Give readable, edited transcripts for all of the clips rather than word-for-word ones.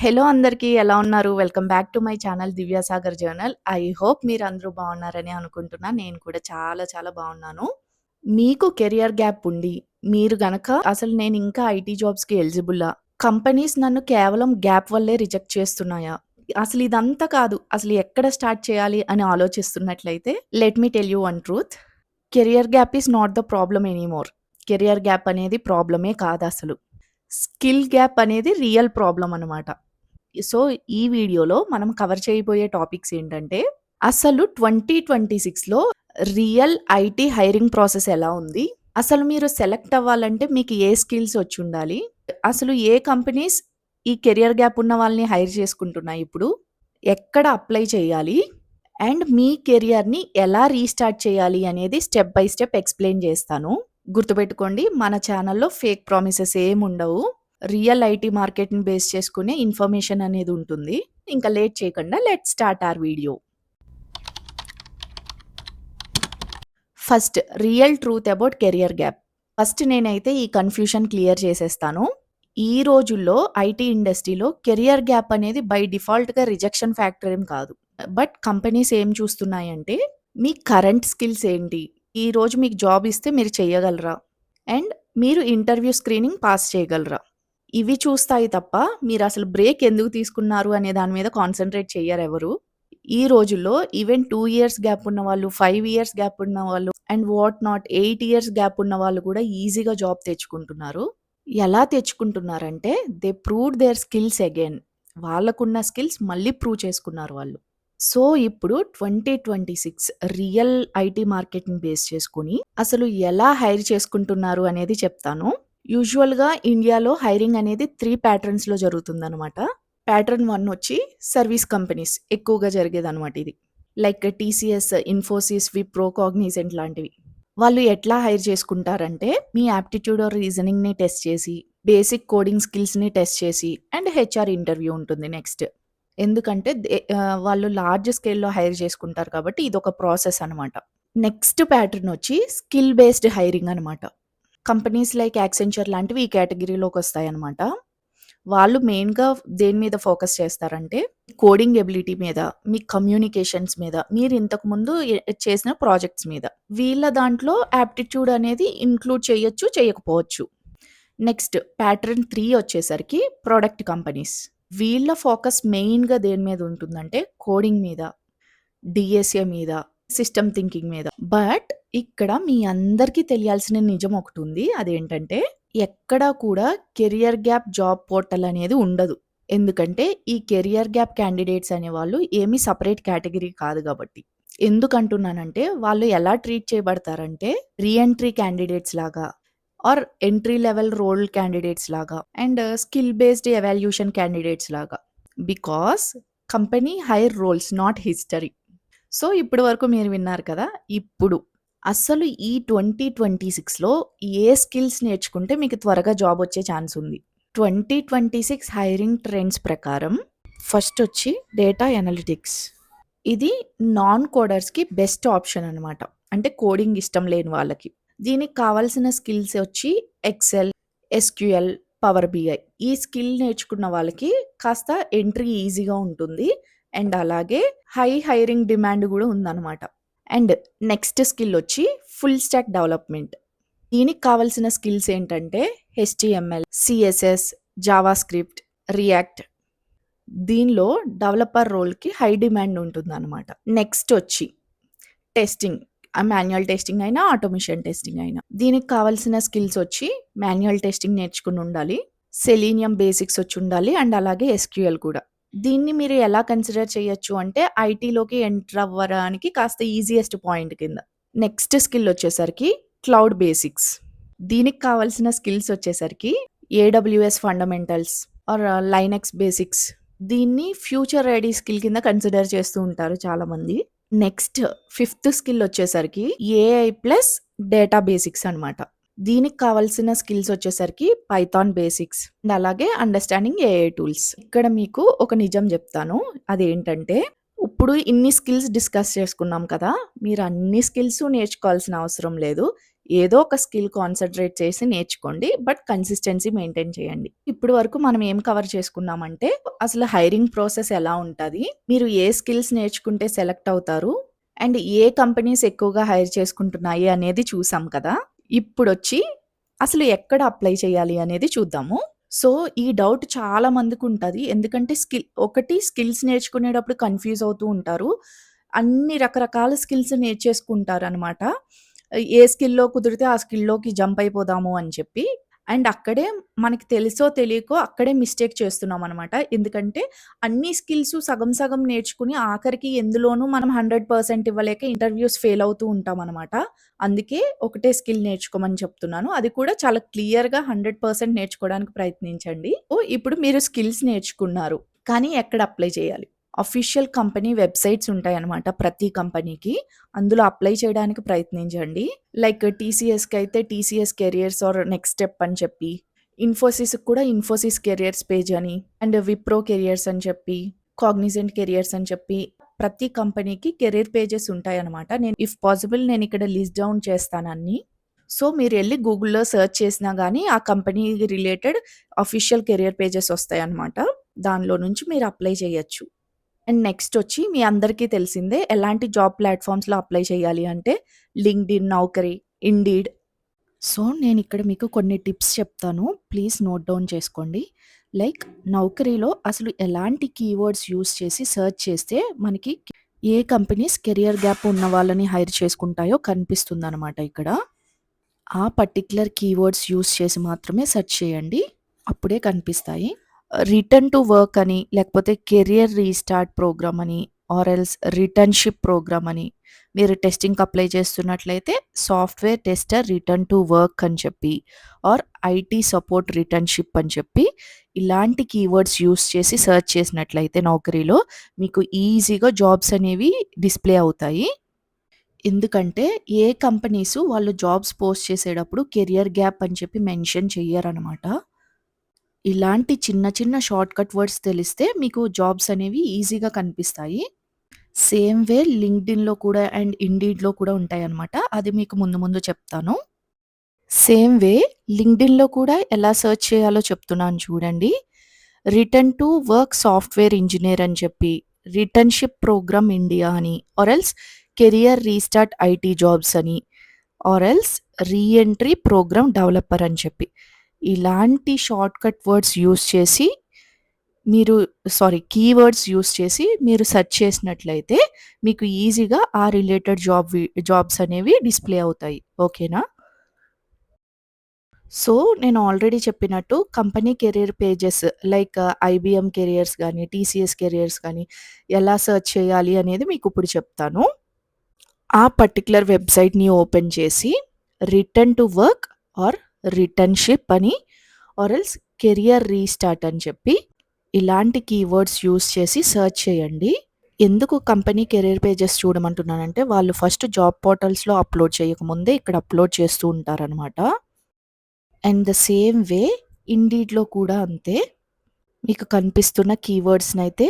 Hello అందరికీ ఎలా ఉన్నారు? Welcome back to my channel 'Divyasagar journal'. I hope మీరందరూ బాగున్నారని అనుకుంటున్నా. నేను కూడా చాలా చాలా బాగున్నాను. మీకు కెరియర్ గ్యాప్ ఉండి, మీరు గనక అసలు నేనింకా ఐటీ జాబ్స్‌కి ఎలిజిబులా? కంపెనీస్ నన్ను కేవలం గ్యాప్ వల్లే రిజెక్ట్ చేస్తున్నాయా? అసలు ఇదంతా కాదు. అసలు ఎక్కడ స్టార్ట్ చేయాలి అని ఆలోచిస్తున్నట్లయితే let me tell you one truth. Career gap is not the problem anymore. Career gap అనేది ప్రాబ్లమే కాదసలు. స్కిల్ గ్యాప్ అనేది రియల్ ప్రాబ్లమ్ అనమాట. సో, ఈ వీడియోలో మనం కవర్ చేయబోయే టాపిక్స్ ఏంటంటే, అసలు 2026లో రియల్ ఐటీ హైరింగ్ ప్రాసెస్ ఎలా ఉంది? అసలు మీరు సెలెక్ట్ అవ్వాలంటే మీకు ఏ స్కిల్స్ వచ్చుండాలి? అసలు ఏ కంపెనీస్ ఈ కెరియర్ గ్యాప్ ఉన్న వాళ్ళని హైర్ చేసుకుంటున్నాయి ఇప్పుడు? ఎక్కడ అప్లై చేయాలి? అండ్ మీ కెరియర్‌ని ఎలా రీస్టార్ట్ చేయాలి అనేది స్టెప్ బై స్టెప్ ఎక్స్‌ప్లెయిన్ చేస్తాను. గుర్తుపెట్టుకోండి, మన ఛానల్‌లో ఫేక్ ప్రామిసెస్ ఏముండవు. రియల్ ఐటీ మార్కెట్‌ని బేస్ చేసుకునే ఇన్ఫర్మేషన్ అనేది ఉంటుంది. ఇంకా లేట్ చేయకుండా let's start our video. First real truth about career gap. First నేనైతే ఈ కన్‌ఫ్యూషన్ క్లియర్ చేసేస్తాను. ఈ రోజుల్లో ఐటీ ఇండస్ట్రీలో కెరియర్ గ్యాప్ అనేది బై డిఫాల్ట్‌గా రిజెక్షన్ ఫ్యాక్టర్ ఏం కాదు. బట్ కంపెనీస్ ఏం చూస్తున్నాయంటే, మీ కరెంట్ స్కిల్స్ ఏంటి? ఈరోజు మీకు జాబ్ ఇస్తే మీరు చేయగలరా? అండ్ మీరు ఇంటర్వ్యూ స్క్రీనింగ్ పాస్ చేయగలరా? ఇవి చూస్తాయి తప్ప మీరసలు బ్రేక్ ఎందుకు తీసుకున్నారు అనే దాని మీద కాన్సంట్రేట్ చెయ్యరెవరు. ఈ రోజుల్లో ఈవెన్ 2 ఇయర్స్ గ్యాప్ ఉన్నవాళ్ళు, 5 ఇయర్స్ గ్యాప్ ఉన్నవాళ్ళు and what not 8 years gap ఉన్న వాళ్ళు కూడా ఈజీగా జాబ్ తెచ్చుకుంటున్నారు. ఎలా తెచ్చుకుంటున్నారంటే they proved their skills again. వాళ్ళకున్న స్కిల్స్ మళ్ళీ ప్రూవ్ చేసుకున్నారు వాళ్ళు. సో, ఇప్పుడు 2026 రియల్ ఐటీ మార్కెట్‌ని బేస్ చేసుకొని అసలు ఎలా హైర్ చేసుకుంటున్నారు అనేది చెప్తాను. యూజువల్‌గా ఇండియాలో హైరింగ్ అనేది 3 ప్యాటర్న్స్‌లో జరుగుతుందనమాట. ప్యాటర్న్ 1 వచ్చి సర్వీస్ కంపెనీస్ ఎక్కువగా జరిగేదనమాట ఇది. Like TCS, Infosys, Wipro, Cognizant లాంటివి. వాళ్ళు ఎట్లా హైర్ చేసుకుంటారంటే, మీ యాప్టిట్యూడ్ ఆర్ రీజనింగ్‌ని టెస్ట్ చేసి, బేసిక్ కోడింగ్ స్కిల్స్‌ని టెస్ట్ చేసి అండ్ హెచ్ఆర్ ఇంటర్వ్యూ ఉంటుంది నెక్స్ట్. ఎందుకంటే వాళ్ళు లార్జ్ స్కేల్‌లో హైర్ చేసుకుంటారు కాబట్టి ఇదొక ప్రాసెస్ అనమాట. నెక్స్ట్ ప్యాటర్న్ వచ్చి స్కిల్ బేస్డ్ హైరింగ్ అనమాట. కంపెనీస్ లైక్ యాక్సెంచర్ లాంటివి ఈ కేటగిరీలోకొస్తాయన్నమాట. వాళ్ళు మెయిన్‌గా దేని మీద ఫోకస్ చేస్తారంటే, కోడింగ్ ఎబిలిటీ మీద, మీ కమ్యూనికేషన్స్ మీద, మీరు ఇంతకుముందు చేసిన ప్రాజెక్ట్స్ మీద. వీళ్ళ దాంట్లో యాప్టిట్యూడ్ అనేది ఇంక్లూడ్ చేయొచ్చు, చేయకపోవచ్చు. నెక్స్ట్ ప్యాటర్న్ 3 వచ్చేసరికి ప్రొడక్ట్ కంపెనీస్. వీళ్ళ ఫోకస్ మెయిన్‌గా దేని మీద ఉంటుందంటే, కోడింగ్ మీద, డీఎస్ఏ మీద, సిస్టమ్ థింకింగ్ మీద. బట్ ఇక్కడ మీ అందరికీ తెలియాల్సిన నిజం ఒకటుంది. అదేంటంటే, ఎక్కడా కూడా కెరియర్ గ్యాప్ జాబ్ పోర్టల్ అనేది ఉండదు. ఎందుకంటే, ఈ కెరియర్ గ్యాప్ క్యాండిడేట్స్ అనేవాళ్ళు ఏమి సెపరేట్ కేటగిరీ కాదు గాబట్టి. ఎందుకంటున్నానంటే, వాళ్ళు ఎలా ట్రీట్ చేయబడతారంటే, రీఎంట్రీ క్యాండిడేట్స్ లాగా or entry level role candidates లాగా and skill based evaluation candidates లాగా. Because company hire roles not history. So, ఇప్పటి వరకు మీరు విన్నారు కదా! ఇప్పుడు అస్సలు ఈ 2026లో ఏ స్కిల్స్ నేర్చుకుంటే మీకు త్వరగా జాబ్ వచ్చే ఛాన్స్ ఉంది? 2026 హైరింగ్ ట్రెండ్స్ ప్రకారం ఫస్ట్ వచ్చి డేటా అనలిటిక్స్. ఇది నాన్ కోడర్స్‌కి బెస్ట్ ఆప్షన్ అనమాట. అంటే కోడింగ్ ఇష్టం లేని వాళ్ళకి. దీనికి కావాల్సిన స్కిల్స్ వచ్చి ఎక్సెల్, ఎస్‌క్యూఎల్, పవర్ బిఐ. ఈ స్కిల్ నేర్చుకున్న వాళ్ళకి కాస్త ఎంట్రీ ఈజీగా ఉంటుంది. అండ్ అలాగే హైరింగ్ డిమాండ్ గూడా ఉందనమాట. అండ్ నెక్స్ట్ స్కిల్ వచ్చి ఫుల్ స్టాక్ డెవలప్‌మెంట్. దీనికి కావాల్సిన స్కిల్స్ ఏంటంటే హెచ్‌టీఎంఎల్, సీఎస్ఎస్, జావాస్క్రిప్ట్, రియాక్ట్. దీనిలో డెవలపర్ రోల్‌కి హై డిమాండ్ ఉంటుందనమాట. నెక్స్ట్ వచ్చి టెస్టింగ్. మాన్యువల్ టెస్టింగ్ అయినా, ఆటోమేషన్ టెస్టింగ్ అయినా. దీనికి కావాల్సిన స్కిల్స్ వచ్చి మాన్యువల్ టెస్టింగ్ నేర్చుకుని ఉండాలి. సెలీనియం బేసిక్స్ వచ్చుండాలి. అండ్ అలాగే ఎస్‌క్యూఎల్ కూడా. దీన్ని మీరు ఎలా కన్సిడర్ చేయొచ్చు అంటే ఐటీలోకి ఎంటర్ అవ్వడానికి కాస్త ఈజియెస్ట్ పాయింట్ కింద. నెక్స్ట్ స్కిల్ వచ్చేసరికి క్లౌడ్ బేసిక్స్. దీనికి కావాల్సిన స్కిల్స్ వచ్చేసరికి AWS fundamentals or Linux basics. దీన్ని ఫ్యూచర్ రెడీ స్కిల్ కింద కన్సిడర్ చేస్తూ ఉంటారు చాలామంది. నెక్స్ట్ ఫిఫ్త్ స్కిల్ వచ్చేసరికి ఏఐ ప్లస్ డేటా బేసిక్స్ అనమాట. దీనికి కావాల్సిన స్కిల్స్ వచ్చేసరికి పైథాన్ బేసిక్స్ అండ్ అలాగే అండర్‌స్టాండింగ్ ఏఐ టూల్స్. ఇక్కడ మీకు ఒక నిజం చెప్తాను. అదేంటంటే, ఇప్పుడు ఇన్ని స్కిల్స్ డిస్కస్ చేసుకున్నాం కదా! మీరు అన్ని స్కిల్స్ నేర్చుకోవాల్సిన అవసరం లేదు. ఏదో ఒక స్కిల్ కాన్సంట్రేట్ చేసి నేర్చుకోండి. బట్ కన్సిస్టెన్సీ మెయింటైన్ చేయండి. ఇప్పటి వరకు మనం ఏం కవర్ చేసుకున్నామంటే, అసలు హైరింగ్ ప్రాసెస్ ఎలా ఉంటది? మీరు ఏ స్కిల్స్ నేర్చుకుంటే సెలెక్ట్ అవుతారు? అండ్ ఏ కంపెనీస్ ఎక్కువగా హైర్ చేసుకుంటున్నాయి అనేది చూసాం కదా! ఇప్పుడొచ్చి అసలు ఎక్కడ అప్లై చేయాలి అనేది చూద్దాము. సో, ఈ డౌట్ చాలా మందికుంటది. ఎందుకంటే స్కిల్స్ నేర్చుకునేటప్పుడు కన్‌ఫ్యూజ్ అవుతూ ఉంటారు. అన్ని రకరకాల స్కిల్స్ నేర్చేసుకుంటారనమాట. ఏ స్కిల్‌లో కుదిరితే ఆ స్కిల్‌లోకి జంప్ అయిపోదాము అని చెప్పి. అండ్ అక్కడే మనకి తెలుసో తెలియకో అక్కడే మిస్టేక్ చేస్తున్నామనమాట. ఎందుకంటే అన్ని స్కిల్సు సగం సగం నేర్చుకుని ఆఖరికి ఎందులోనూ మనం 100% ఇవ్వలేక ఇంటర్‌వ్యూస్ ఫెయిల్ అవుతూ ఉంటామనమాట. అందుకే ఒకటే స్కిల్ నేర్చుకోమని చెప్తున్నాను. అది కూడా చాలా క్లియర్‌గా 100% నేర్చుకోవడానికి ప్రయత్నించండి. ఇప్పుడు మీరు స్కిల్స్ నేర్చుకున్నారు. కానీ ఎక్కడ అప్లై చేయాలి? అఫీషియల్ కంపెనీ వెబ్‌సైట్స్ ఉంటాయన్నమాట ప్రతి కంపెనీకి. అందులో అప్లై చేయడానికి ప్రయత్నించండి. లైక్ టీసీఎస్‌కైతే TCS careers or next step అని చెప్పి, ఇన్ఫోసిస్‌కి కూడా ఇన్ఫోసిస్ కెరియర్స్ పేజ్ అని, అండ్ విప్రో కెరియర్స్ అని చెప్పి, కాగ్నిజెంట్ కెరియర్స్ అని చెప్పి ప్రతి కంపెనీకి కెరియర్ పేజెస్ ఉంటాయన్నమాట. ఇఫ్ పాసిబుల్ నేనిక్కడ లిస్ట్ డౌన్ చేస్తానన్నీ. సో, మీరెళ్లి గూగుల్‌లో సెర్చ్ చేసినా గానీ ఆ company related official career pages వస్తాయన్నమాట. దానిలో నుంచి మీరు అప్లై చేయొచ్చు. అండ్ నెక్స్టొచ్చి మీ అందరికీ తెలిసిందే ఎలాంటి జాబ్ ప్లాట్‌ఫార్మ్స్‌లో అప్లై చేయాలి అంటే లింక్డ్ఇన్, నౌకరీ, ఇండీడ్. సో, నేనిక్కడ మీకు కొన్ని టిప్స్ చెప్తాను. ప్లీజ్ నోట్ డౌన్ చేసుకోండి. లైక్ నౌకరీలో అసలు ఎలాంటి కీవర్డ్స్ యూజ్ చేసి సెర్చ్ చేస్తే మనకి ఏ కంపెనీస్ కెరియర్ గ్యాప్ ఉన్న వాళ్ళని హైర్ చేసుకుంటాయో కనిపిస్తుందనమాట ఇక్కడ. ఆ పర్టిక్యులర్ కీవర్డ్స్ యూజ్ చేసి మాత్రమే సెర్చ్ చేయండి. అప్పుడే కనిపిస్తాయి. రిటర్న్ టు వర్క్ అని, లేకపోతే కెరియర్ రీస్టార్ట్ ప్రోగ్రామ్ అని, ఆర్ ఎల్స్ రిటర్న్‌షిప్ ప్రోగ్రామ్ అని, మీరు టెస్టింగ్‌కి అప్లై చేస్తున్నట్లయితే software tester return to work అని చెప్పి, ఆర్ ఐటీ సపోర్ట్ రిటర్న్‌షిప్ అని చెప్పి, ఇలాంటి కీవర్డ్స్ యూజ్ చేసి సెర్చ్ చేసినట్లయితే నౌకరీలో మీకు ఈజీగా జాబ్స్ అనేవి డిస్‌ప్లే అవుతాయి. ఎందుకంటే ఏ కంపెనీసు వాళ్ళు జాబ్స్ పోస్ట్ చేసేటప్పుడు కెరియర్ గ్యాప్ అని చెప్పి మెన్షన్ చెయ్యరనమాట. ఇలాంటి చిన్న చిన్న షార్ట్‌కట్ వర్డ్స్ తెలిస్తే మీకు జాబ్స్ అనేవి ఈజీగా కనిపిస్తాయి. సేమ్ వే లింక్డ్ఇన్‌లో కూడా అండ్ ఇండీడ్‌లో కూడా ఉంటాయన్నమాట. అది మీకు ముందు ముందు చెప్తాను. సేమ్ వే లింక్డ్ఇన్‌లో కూడా ఎలా సెర్చ్ చేయాలో చెప్తున్నాను చూడండి. Return to work software engineer అని చెప్పి, రిటర్న్‌షిప్ ప్రోగ్రామ్ ఇండియా అని, or else career restart IT jobs అని, or else reentry program developer అని చెప్పి. ఇలాంటి షార్ట్‌కట్ వర్డ్స్ యూజ్ చేసి మీరు కీవర్డ్స్ యూజ్ చేసి మీరు సెర్చ్ చేసినట్లయితే మీకు ఈజీగా ఆ రిలేటెడ్ జాబ్స్ అనేవి డిస్‌ప్లే అవుతాయి. ఓకేనా? సో, నేను ఆల్రెడీ చెప్పినట్టు company career pages like IBM careers గానీ, టీసీఎస్ కెరియర్స్ గానీ ఎలా సెర్చ్ చేయాలి అనేది మీకిప్పుడు చెప్తాను. ఆ పర్టిక్యులర్ వెబ్‌సైట్‌ని ఓపెన్ చేసి రిటర్న్ టు వర్క్ ఆర్ రిటర్న్‌షిప్ అని ఆర్ ఎల్స్ కెరియర్ రీస్టార్ట్ అని చెప్పి ఇలాంటి కీవర్డ్స్ యూజ్ చేసి సెర్చ్ చేయండి. ఎందుకు కంపెనీ కెరియర్ పేజెస్ చూడమంటున్నానంటే వాళ్ళు ఫస్ట్ జాబ్ పోర్టల్స్‌లో అప్‌లోడ్ చేయకముందే ఇక్కడ అప్‌లోడ్ చేస్తూ ఉంటారనమాట. అండ్ ద సేమ్ వే ఇండీడ్‌లో కూడా అంతే. మీకు కనిపిస్తున్న కీవర్డ్స్‌నైతే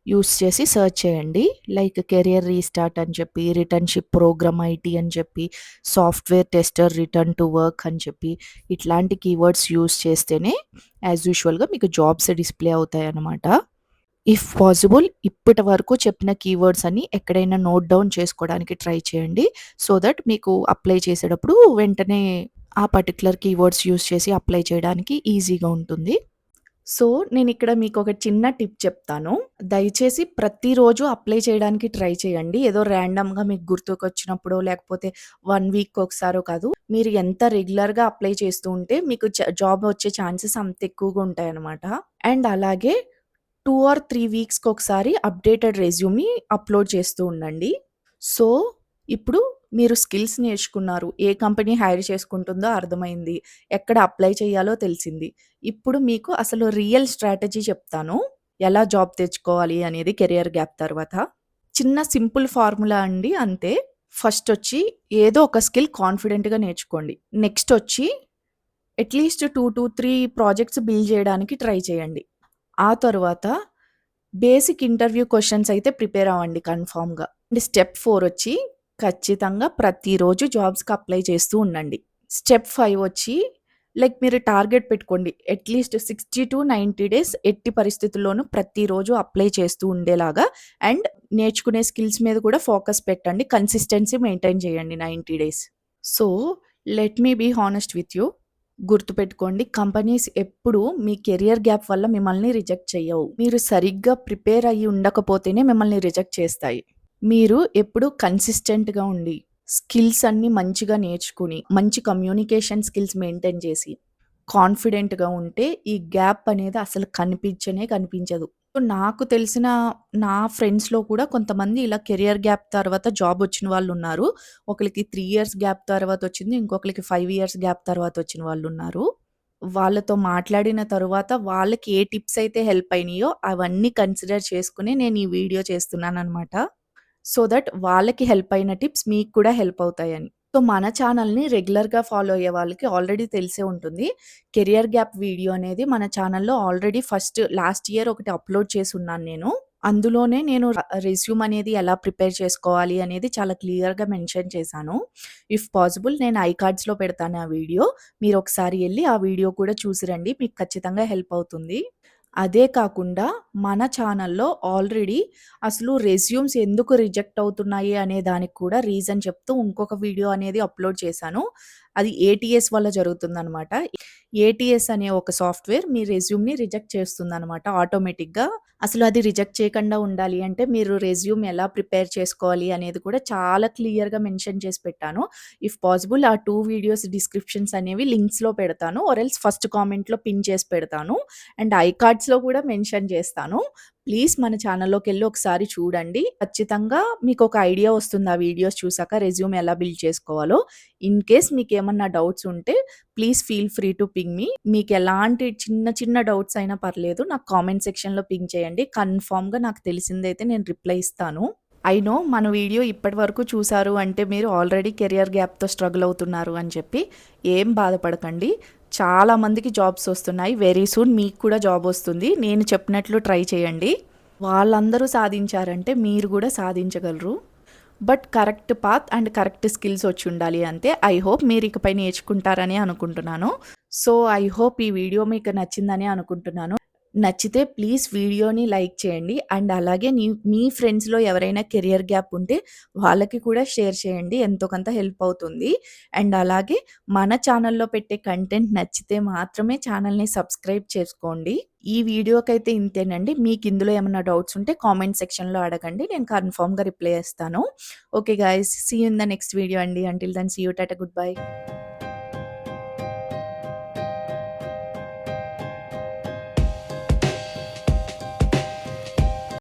యూజ్ చేసి సెర్చ్ చేయండి. లైక్ కెరియర్ రీస్టార్ట్ అని చెప్పి, రిటర్న్‌షిప్ ప్రోగ్రామ్ ఐటీ అని చెప్పి, software tester return to work అని చెప్పి, ఇట్లాంటి కీవర్డ్స్ యూజ్ చేస్తేనే యాజ్ యూజువల్‌గా మీకు జాబ్స్ డిస్‌ప్లే అవుతాయన్నమాట. ఇఫ్ పాసిబుల్ ఇప్పటి వరకు చెప్పిన కీవర్డ్స్ అన్ని ఎక్కడైనా నోట్ డౌన్ చేసుకోవడానికి ట్రై చేయండి. సో దట్ మీకు అప్లై చేసేటప్పుడు వెంటనే ఆ పర్టిక్యులర్ కీవర్డ్స్ యూజ్ చేసి అప్లై చేయడానికి ఈజీగా ఉంటుంది. సో, నేనిక్కడ మీకొక చిన్న టిప్ చెప్తాను. దయచేసి ప్రతిరోజు అప్లై చేయడానికి ట్రై చేయండి. ఏదో ర్యాండమ్‌గా మీకు గుర్తుకొచ్చినప్పుడో, లేకపోతే 1 వీక్‌కొకసారో కాదు. మీరు ఎంత రెగ్యులర్‌గా అప్లై చేస్తూ ఉంటే మీకు జాబ్ వచ్చే ఛాన్సెస్ అంత ఎక్కువగా ఉంటాయన్నమాట. అండ్ అలాగే 2 ఆర్ 3 వీక్స్‌కొకసారి అప్డేటెడ్ రెజ్యూమ్‌ని అప్‌లోడ్ చేస్తూ ఉండండి. సో, ఇప్పుడు మీరు స్కిల్స్ నేర్చుకున్నారు. ఏ కంపెనీ హైర్ చేసుకుంటుందో అర్థమైంది. ఎక్కడ అప్లై చేయాలో తెలిసింది. ఇప్పుడు మీకు అసలు రియల్ స్ట్రాటజీ చెప్తాను. ఎలా జాబ్ తెచ్చుకోవాలి అనేది కెరియర్ గ్యాప్ తర్వాత. చిన్న సింపుల్ ఫార్ములా అండి అంతే. ఫస్టొచ్చి ఏదో ఒక స్కిల్ కాన్ఫిడెంట్‌గా నేర్చుకోండి. నెక్స్టొచ్చి అట్‌లీస్ట్ 2-3 ప్రాజెక్ట్స్ బిల్డ్ చేయడానికి ట్రై చేయండి. ఆ తరువాత బేసిక్ ఇంటర్వ్యూ క్వెషన్స్ అయితే ప్రిపేర్ అవ్వండి కన్ఫర్మ్‌గా. అండ్ స్టెప్ 4 వచ్చి ఖచ్చితంగా ప్రతిరోజు జాబ్స్‌కి అప్లై చేస్తూ ఉండండి. స్టెప్ 5 వచ్చి మీరు టార్గెట్ పెట్టుకోండి. అట్‌లీస్ట్ 60-90 డేస్ ఎట్టి పరిస్థితుల్లోనూ ప్రతిరోజు అప్లై చేస్తూ ఉండేలాగా అండ్ నేర్చుకునే స్కిల్స్ మీద కూడా ఫోకస్ పెట్టండి. కన్సిస్టెన్సీ మెయింటైన్ చేయండి 90 days. So, let me be honest with you. గుర్తుపెట్టుకోండి, కంపెనీస్ ఎప్పుడూ మీ కెరియర్ గ్యాప్ వల్ల మిమ్మల్ని రిజెక్ట్ చెయ్యవు. మీరు సరిగ్గా ప్రిపేర్ అయ్యి ఉండకపోతేనే మిమ్మల్ని రిజెక్ట్ చేస్తాయి. మీరు ఎప్పుడూ కన్సిస్టెంట్‌గా ఉండి, స్కిల్స్ అన్నీ మంచిగా నేర్చుకుని, మంచి కమ్యూనికేషన్ స్కిల్స్ మెయింటైన్ చేసి, కాన్ఫిడెంట్‌గా ఉంటే ఈ గ్యాప్ అనేది అసలు కనిపించనే కనిపించదు. సో, నాకు తెలిసిన నా ఫ్రెండ్స్‌లో కూడా కొంతమంది ఇలా కెరియర్ గ్యాప్ తర్వాత జాబ్ వచ్చిన వాళ్ళున్నారు. ఒకళ్ళకి 3 ఇయర్స్ గ్యాప్ తర్వాత వచ్చింది. ఇంకొకళ్ళకి 5 ఇయర్స్ గ్యాప్ తర్వాత వచ్చిన వాళ్ళున్నారు. వాళ్ళతో మాట్లాడిన తరువాత వాళ్ళకి ఏ టిప్స్ అయితే హెల్ప్ అయినాయో అవన్నీ కన్సిడర్ చేసుకొని నేను ఈ వీడియో చేస్తున్నాననమాట. సో దట్ వాళ్ళకి హెల్ప్ అయిన టిప్స్ మీకు కూడా హెల్ప్ అవుతాయని. సో, మన ఛానల్‌ని రెగ్యులర్‌గా ఫాలో అయ్యే వాళ్ళకి ఆల్రెడీ తెలిసే ఉంటుంది. కెరియర్ గ్యాప్ వీడియో అనేది మన ఛానల్‌లో ఆల్రెడీ లాస్ట్ ఇయర్ ఒకటి అప్‌లోడ్ చేసున్నాను నేను. అందులోనే నేను రెజ్యూమ్ అనేది ఎలా ప్రిపేర్ చేసుకోవాలి అనేది చాలా క్లియర్‌గా మెన్షన్ చేశాను. ఇఫ్ పాసిబుల్ నేను ఐకార్డ్స్‌లో పెడతాను ఆ వీడియో. మీరొకసారి ఎళ్లి ఆ వీడియో కూడా చూసి రండి. మీకు ఖచ్చితంగా హెల్ప్ అవుతుంది. అదే కాకుండా మన ఛానల్‌లో ఆల్రెడీ అసలు రెజ్యూమ్స్ ఎందుకు రిజెక్ట్ అవుతున్నాయి అనే దానికి కూడా రీజన్ చెప్తూ ఇంకొక వీడియో అనేది అప్‌లోడ్ చేశాను. అది ఏటీఎస్ వల్ల జరుగుతుందనమాట. ఏటీఎస్ అనే ఒక సాఫ్ట్‌వేర్ మీ రెజ్యూమ్‌ని రిజెక్ట్ చేస్తుందనమాట ఆటోమేటిక్‌గా. అసలు అది రిజెక్ట్ చేయకుండా ఉండాలి అంటే మీరు రెజ్యూమ్ ఎలా ప్రిపేర్ చేసుకోవాలి అనేది కూడా చాలా క్లియర్‌గా మెన్షన్ చేసి పెట్టాను. ఇఫ్ పాసిబుల్ ఆ 2 వీడియోస్ డిస్క్రిప్షన్స్ అనేవి లింక్స్‌లో పెడతాను. ఆర్ ఎల్స్ ఫస్ట్ కామెంట్‌లో పిన్ చేసి పెడతాను. అండ్ ఐకార్డ్స్‌లో కూడా మెన్షన్ చేస్తాను. ప్లీజ్ మన ఛానల్‌లోకెళ్ళి ఒకసారి చూడండి. ఖచ్చితంగా మీకొక ఐడియా వస్తుంది ఆ వీడియోస్ చూసాక రెజ్యూమ్ ఎలా బిల్డ్ చేసుకోవాలో. ఇన్ కేస్ మీకేమన్నా డౌట్స్ ఉంటే please feel free to ping me. మీకెలాంటి చిన్న చిన్న డౌట్స్ అయినా పర్లేదు. నాకు కామెంట్ సెక్షన్‌లో పింగ్ చేయండి. కన్ఫర్మ్‌గా నాకు తెలిసిందైతే నేను రిప్లై ఇస్తాను. ఐ నో మన వీడియో ఇప్పటి వరకు చూసారు అంటే మీరు ఆల్రెడీ కెరియర్ గ్యాప్‌తో స్ట్రగుల్ అవుతున్నారు అని చెప్పి. ఏం బాధపడకండి. చాలా మందికి జాబ్స్ వస్తున్నాయి. వెరీ సూన్ మీకు కూడా జాబ్ వస్తుంది. నేను చెప్పినట్లు ట్రై చేయండి. వాళ్ళందరూ సాధించారంటే మీరు కూడా సాధించగలరు. But correct path and correct skills వచ్చి ఉండాలి అంతే. ఐ హోప్ మీరు ఇకపై నేర్చుకుంటారని అనుకుంటున్నాను. సో, ఐ హోప్ ఈ వీడియో మీకు నచ్చిందని అనుకుంటున్నాను. నచ్చితే ప్లీజ్ వీడియోని లైక్ చేయండి. అండ్ అలాగే మీ ఫ్రెండ్స్‌లో ఎవరైనా కెరియర్ గ్యాప్ ఉంటే వాళ్ళకి కూడా షేర్ చేయండి. ఎంతో కొంత హెల్ప్ అవుతుంది. అండ్ అలాగే మన ఛానల్‌లో పెట్టే కంటెంట్ నచ్చితే మాత్రమే ఛానల్‌ని సబ్స్క్రైబ్ చేసుకోండి. ఈ వీడియోకైతే ఇంతేనండి. మీకు ఇందులో ఏమన్నా డౌట్స్ ఉంటే కామెంట్ సెక్షన్‌లో అడగండి. నేను కన్ఫర్మ్‌గా రిప్లై ఇస్తాను. Okay guys, see you in the next video అండి. Until then see you. టాటా, గుడ్ బై.